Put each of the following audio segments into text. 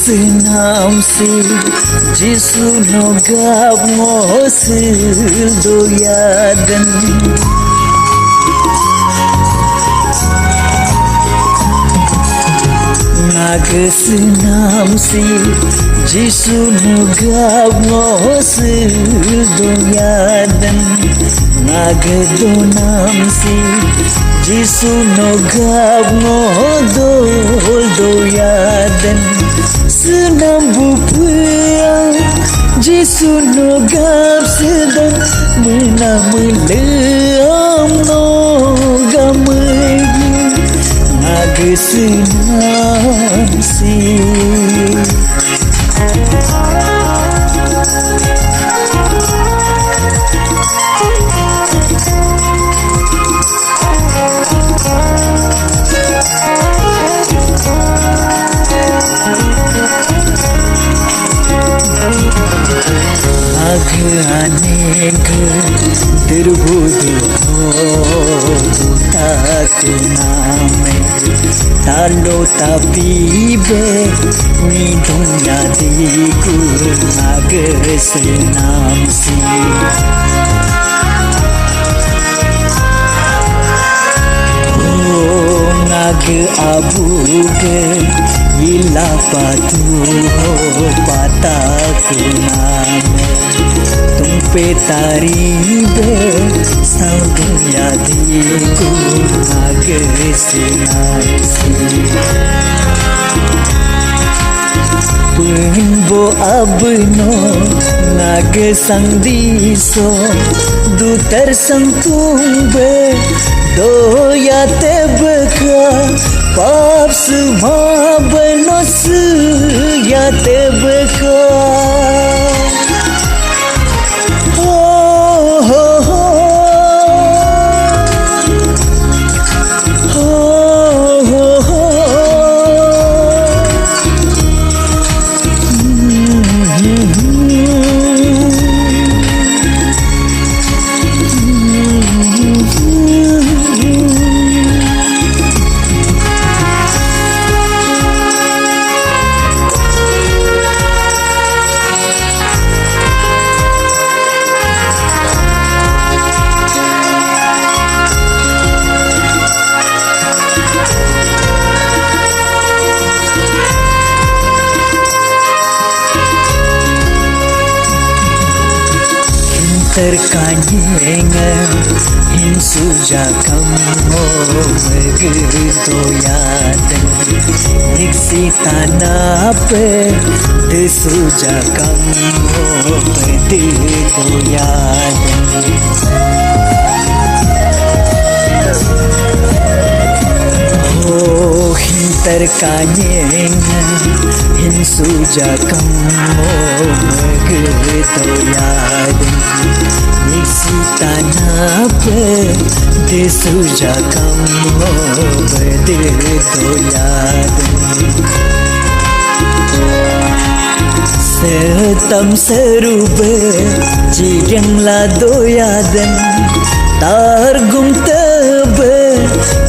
senam si Jisu no gab ngosil doyadan Nag senam si Jisu no gab ngosil doyadan Nag donam si Jisu no gab ngodol doyadan Senam bupaya Jisu no gab sedang menameleam no gamegi Nag senam si Anek terbudu taku name talo tapi be ni dunia diku nag senam si nag abu ke ila patu pataku name तुम पे तारीफ सब दुनिया देखो आगे से Pembo abno nag sangdiso du tersentumbe doya tebka paps ma benos ya tebka terkanyeng hinsuja kamu megdoyadan niksi tanape desuja kamu megdoyadan oh terkanyeng hinsuja kamu megdoyadan Niksi tanape desuja kamu berdoyadan Setam serube cirenglah doyadan Targum tebe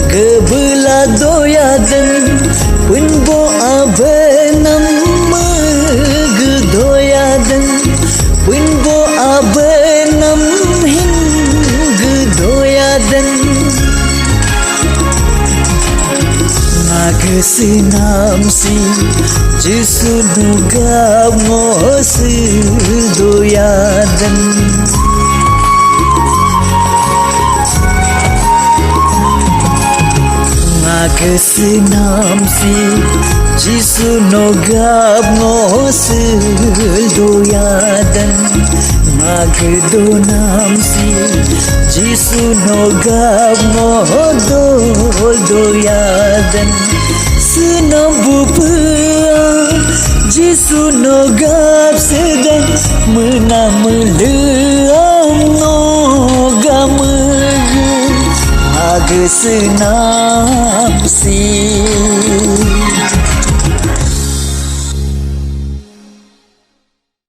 gebela doyadan Punbo abenam megdoyadan Punbo abenam hinggedoyadan Nag senam si Jisu no gab ngosil doyadan Nag senam si Jisu no gab ngosil doyadan Nag donam si Jisu no gab ngodol doyadan Senam bupaya Jisu no gab sedang menameleam no gamege Nag senam si